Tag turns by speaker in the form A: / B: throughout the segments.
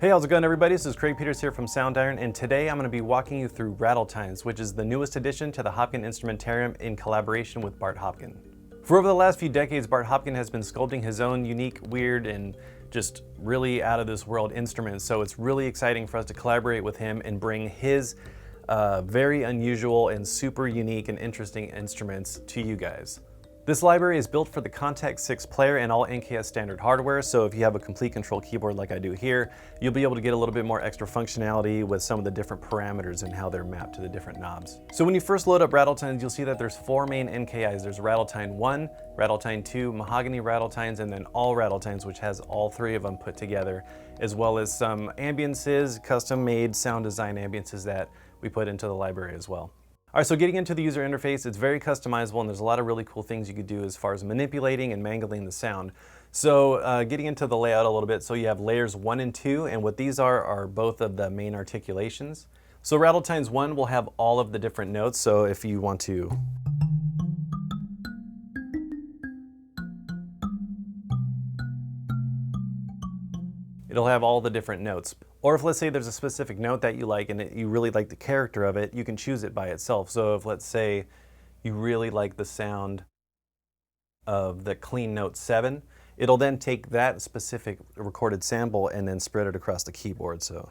A: Hey, how's it going everybody? This is Craig Peters here from Soundiron, and today I'm going to be walking you through Rattletines, which is the newest addition to the Hopkin Instrumentarium in collaboration with Bart Hopkin. For over the last few decades, Bart Hopkin has been sculpting his own unique, weird, and just really out of this world instruments, so it's really exciting for us to collaborate with him and bring his very unusual and super unique and interesting instruments to you guys. This library is built for the Contact 6 player and all NKS standard hardware, so if you have a complete control keyboard like I do here, you'll be able to get a little bit more extra functionality with some of the different parameters and how they're mapped to the different knobs. So when you first load up Rattletines, you'll see that there's 4 main NKIs. There's Rattletine 1, Rattletine 2, Mahogany Rattletines, and then all Rattletines, which has all 3 of them put together, as well as some ambiances, custom-made sound design ambiances that we put into the library as well. All right, so getting into the user interface, it's very customizable and there's a lot of really cool things you could do as far as manipulating and mangling the sound. So getting into the layout a little bit, so you have layers 1 and 2, and what these are both of the main articulations. So Rattletines 1 will have all of the different notes, so if you want to it'll have all the different notes. Or if, let's say, there's a specific note that you like and you really like the character of it, you can choose it by itself. So if, let's say, you really like the sound of the clean note 7, it'll then take that specific recorded sample and then spread it across the keyboard. So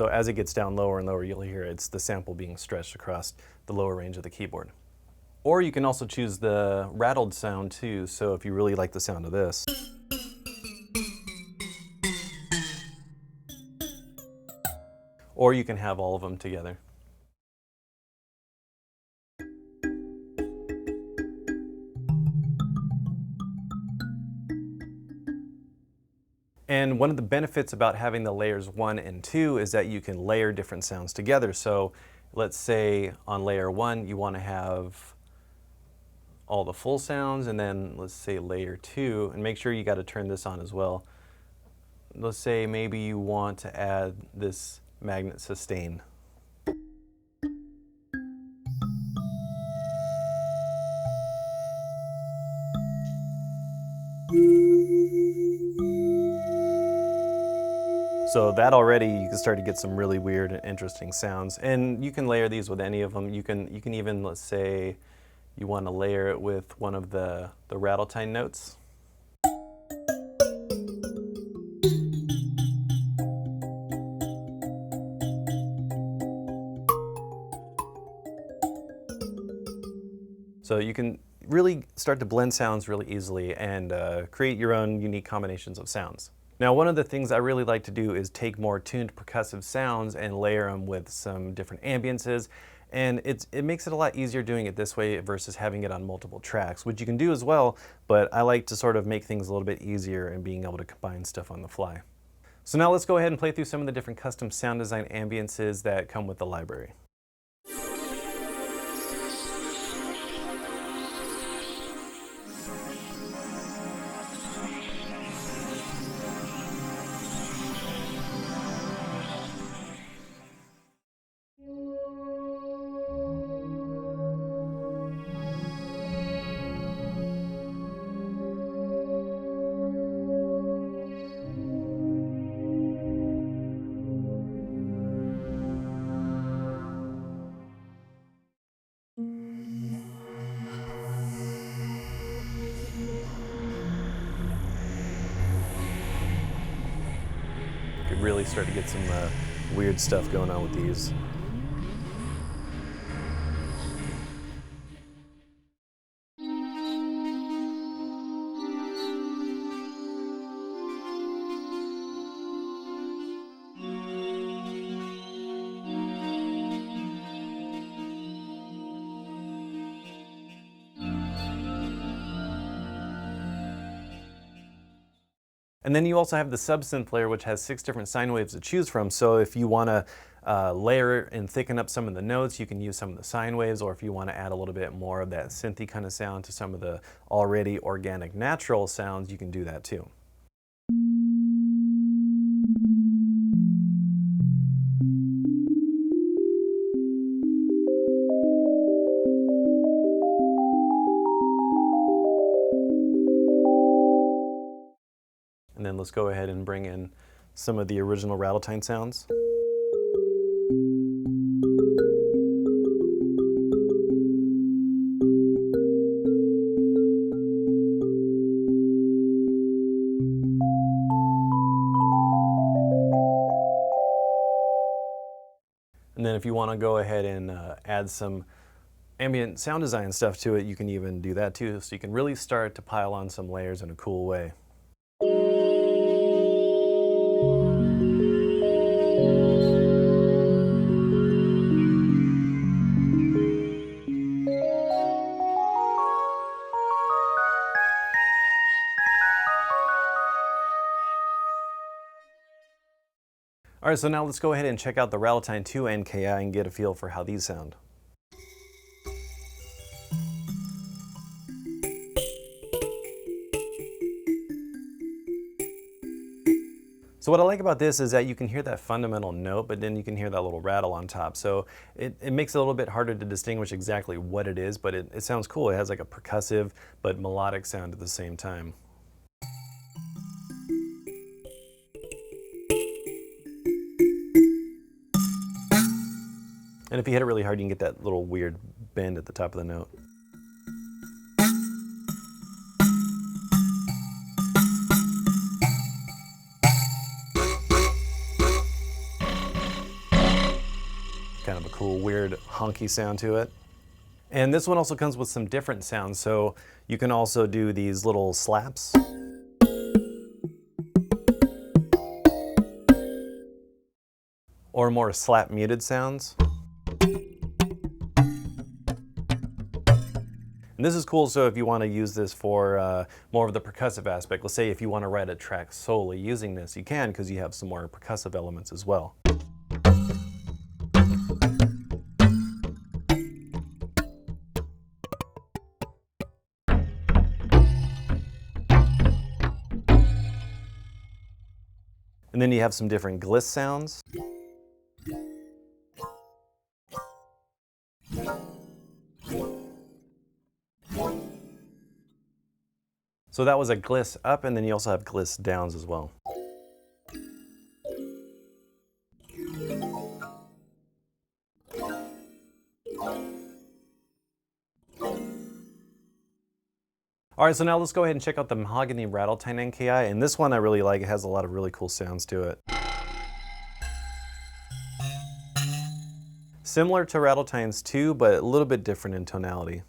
A: as it gets down lower and lower, you'll hear it's the sample being stretched across the lower range of the keyboard. Or you can also choose the rattled sound too, so if you really like the sound of this. Or you can have all of them together. And one of the benefits about having the layers 1 and 2 is that you can layer different sounds together. So let's say on layer 1 you want to have all the full sounds, and then let's say layer 2, and make sure you got to turn this on as well. Let's say maybe you want to add this magnet sustain. So that already, you can start to get some really weird and interesting sounds. And you can layer these with any of them. You can even, let's say, you want to layer it with one of the Rattletine notes. So you can really start to blend sounds really easily and create your own unique combinations of sounds. Now, one of the things I really like to do is take more tuned percussive sounds and layer them with some different ambiances, and it makes it a lot easier doing it this way versus having it on multiple tracks, which you can do as well, but I like to sort of make things a little bit easier and being able to combine stuff on the fly. So now let's go ahead and play through some of the different custom sound design ambiances that come with the library. You could really start to get some weird stuff going on with these. And then you also have the subsynth layer, which has 6 different sine waves to choose from. So if you want to layer and thicken up some of the notes, you can use some of the sine waves, or if you want to add a little bit more of that synthy kind of sound to some of the already organic natural sounds, you can do that too. And then let's go ahead and bring in some of the original Rattletine sounds. And then if you want to go ahead and add some ambient sound design stuff to it, you can even do that too. So you can really start to pile on some layers in a cool way. All right, so now let's go ahead and check out the Rattletine 2 NKI and get a feel for how these sound. So what I like about this is that you can hear that fundamental note, but then you can hear that little rattle on top. So it makes it a little bit harder to distinguish exactly what it is, but it sounds cool. It has like a percussive but melodic sound at the same time. And if you hit it really hard, you can get that little weird bend at the top of the note. Kind of a cool, weird, honky sound to it. And this one also comes with some different sounds, so you can also do these little slaps. Or more slap muted sounds. And this is cool, so if you want to use this for more of the percussive aspect, let's say if you want to write a track solely using this, you can, because you have some more percussive elements as well. And then you have some different gliss sounds. So that was a gliss up, and then you also have gliss downs as well. All right, so now let's go ahead and check out the Mahogany Rattletine NKI, and this one I really like. It has a lot of really cool sounds to it. Similar to Rattletines 2, but a little bit different in tonality.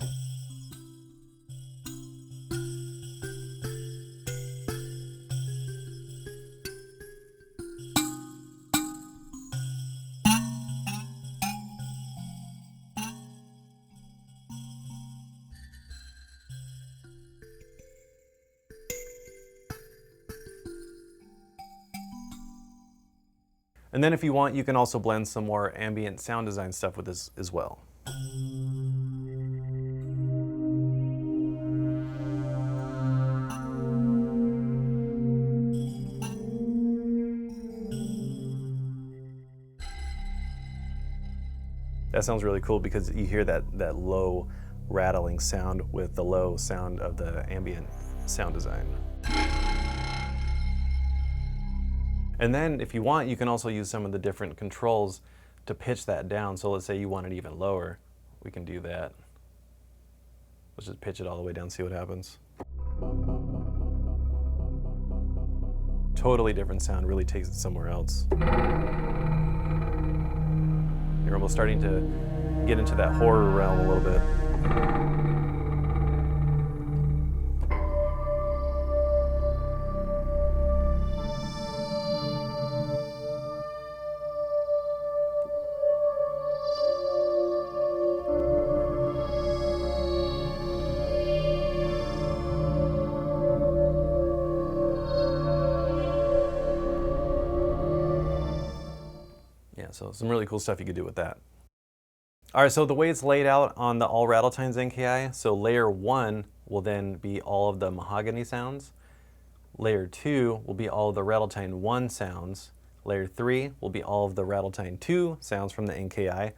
A: And then if you want, you can also blend some more ambient sound design stuff with this as well. That sounds really cool because you hear that low rattling sound with the low sound of the ambient sound design. And then if you want, you can also use some of the different controls to pitch that down. So let's say you want it even lower, we can do that. Let's just pitch it all the way down, see what happens. Totally different sound, really takes it somewhere else. You're almost starting to get into that horror realm a little bit. So some really cool stuff you could do with that. All right, so the way it's laid out on the all Rattletines NKI, so layer 1 will then be all of the Mahogany sounds. Layer 2 will be all of the Rattletine 1 sounds. Layer 3 will be all of the Rattletine 2 sounds from the NKI.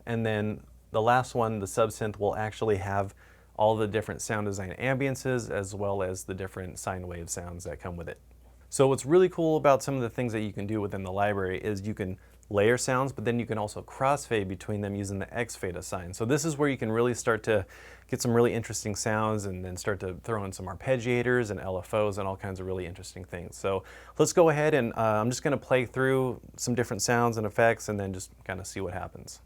A: And then the last one, the subsynth, will actually have all the different sound design ambiances as well as the different sine wave sounds that come with it. So what's really cool about some of the things that you can do within the library is you can layer sounds, but then you can also crossfade between them using the X fade assign. So this is where you can really start to get some really interesting sounds and then start to throw in some arpeggiators and LFOs and all kinds of really interesting things. So let's go ahead and I'm just going to play through some different sounds and effects and then just kind of see what happens.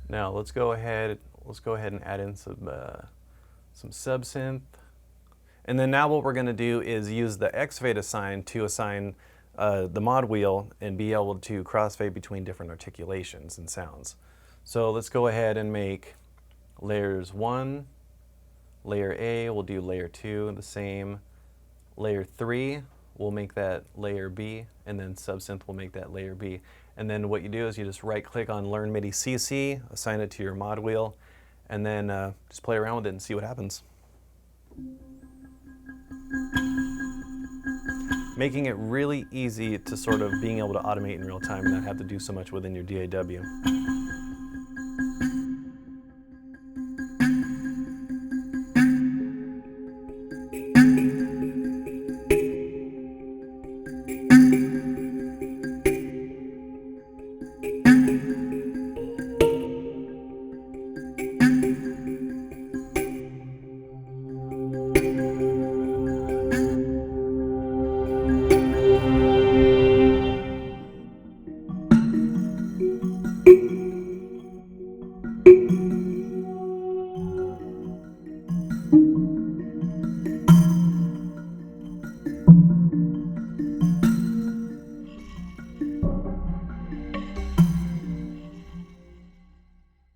A: Now let's go ahead and add in some sub-synth. And then now what we're going to do is use the X fade assign to assign the mod wheel and be able to crossfade between different articulations and sounds. So let's go ahead and make layers 1, layer A, we'll do layer 2 the same, layer 3, we'll make that layer B, and then sub-synth will make that layer B. And then what you do is you just right click on Learn MIDI CC, assign it to your mod wheel, and then just play around with it and see what happens. Making it really easy to sort of being able to automate in real time and not have to do so much within your DAW.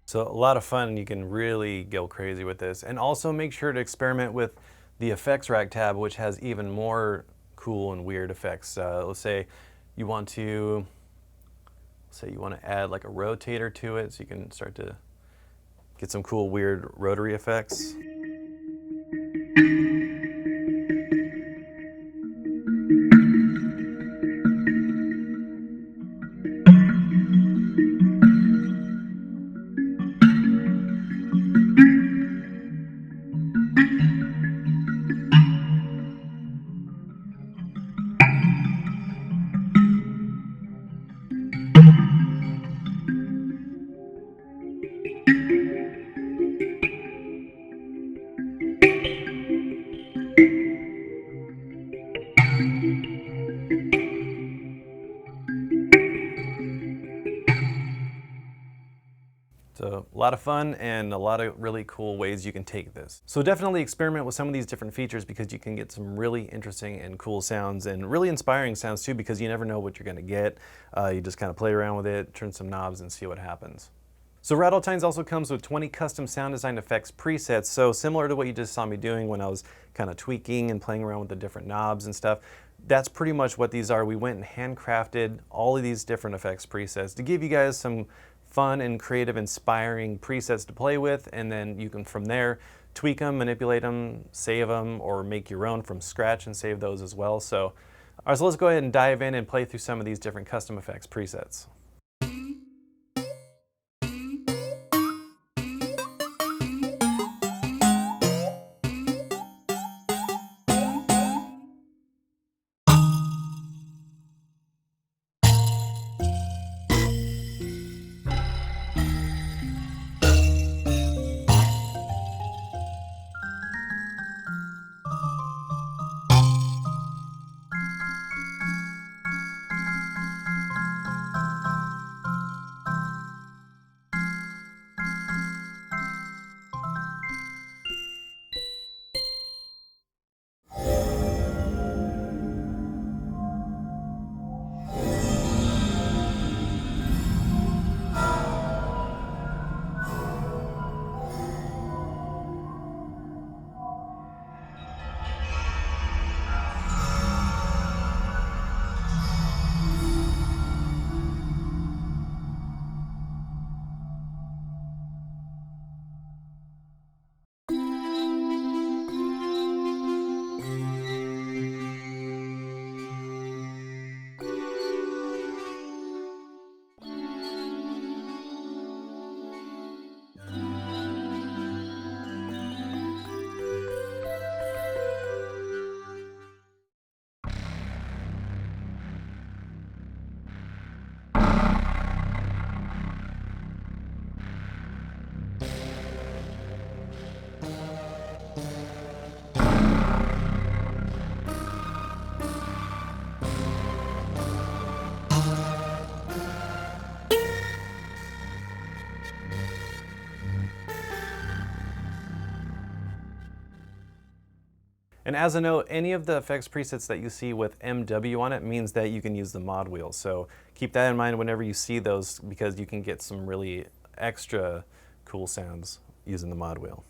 A: So a lot of fun, you can really go crazy with this. And also make sure to experiment with the effects rack tab, which has even more cool and weird effects. Let's say you want to add like a rotator to it, so you can start to get some cool weird rotary effects. So a lot of fun and a lot of really cool ways you can take this. So definitely experiment with some of these different features because you can get some really interesting and cool sounds and really inspiring sounds too, because you never know what you're going to get. You just kind of play around with it, turn some knobs and see what happens. So Rattletines also comes with 20 custom sound design effects presets. So similar to what you just saw me doing when I was kind of tweaking and playing around with the different knobs and stuff, that's pretty much what these are. We went and handcrafted all of these different effects presets to give you guys some fun and creative, inspiring presets to play with, and then you can from there tweak them, manipulate them, save them, or make your own from scratch and save those as well. So let's go ahead and dive in and play through some of these different custom effects presets. And as a note, any of the effects presets that you see with MW on it means that you can use the mod wheel. So keep that in mind whenever you see those, because you can get some really extra cool sounds using the mod wheel.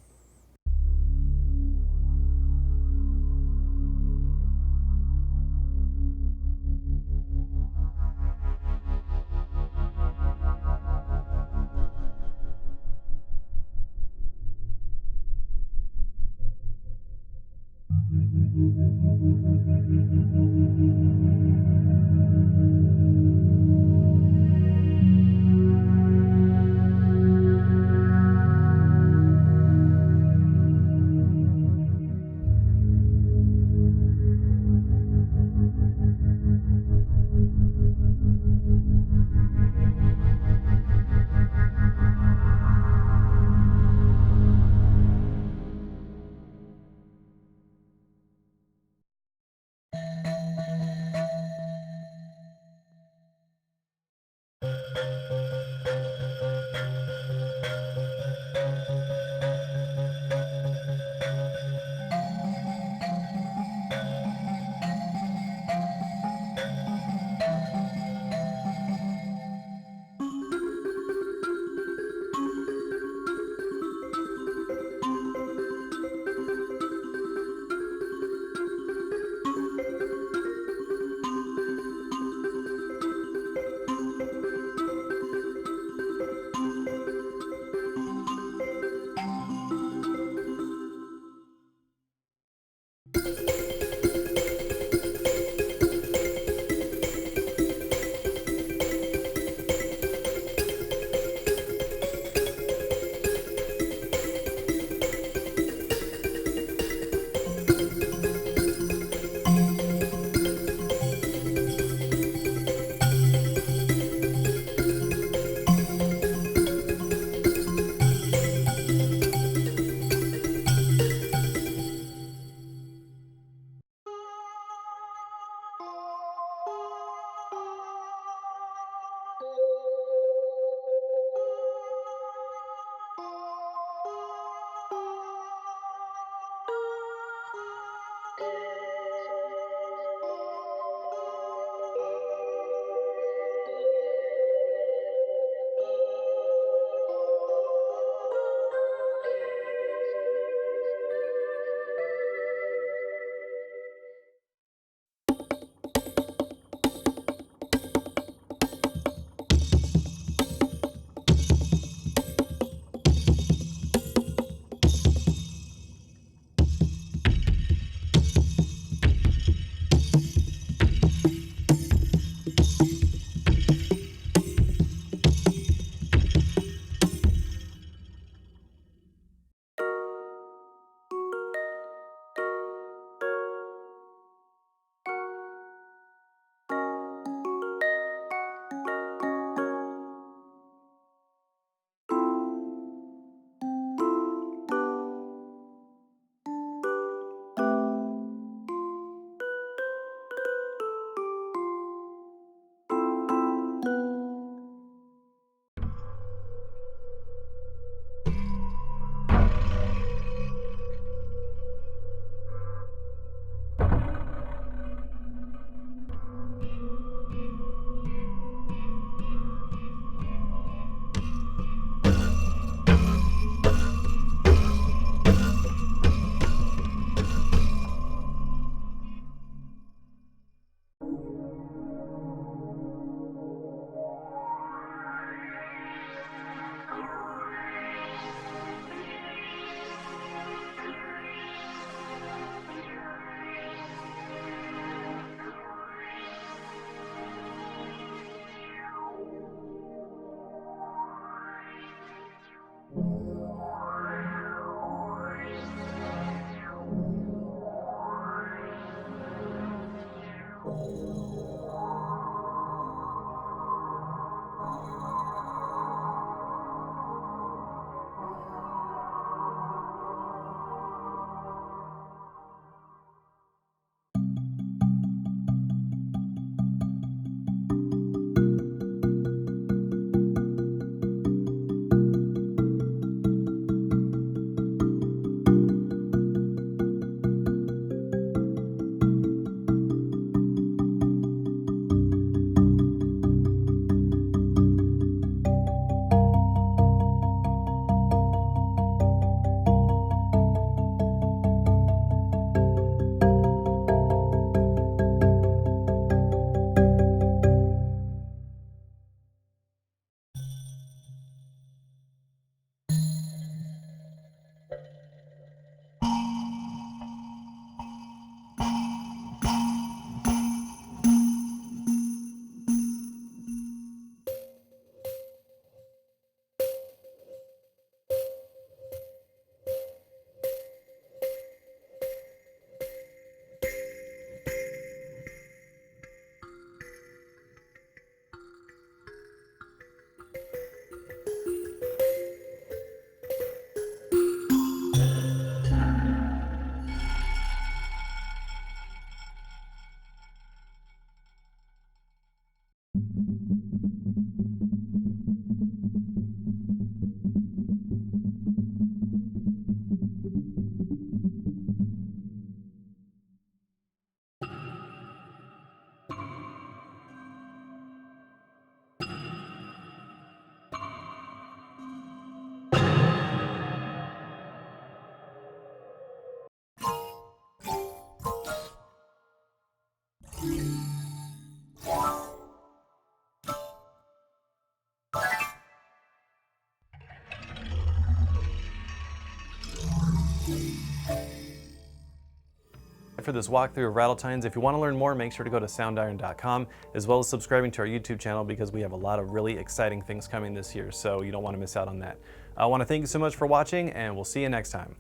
A: For this walkthrough of Rattletines. If you want to learn more, make sure to go to soundiron.com, as well as subscribing to our YouTube channel because we have a lot of really exciting things coming this year, so you don't want to miss out on that. I want to thank you so much for watching, and we'll see you next time.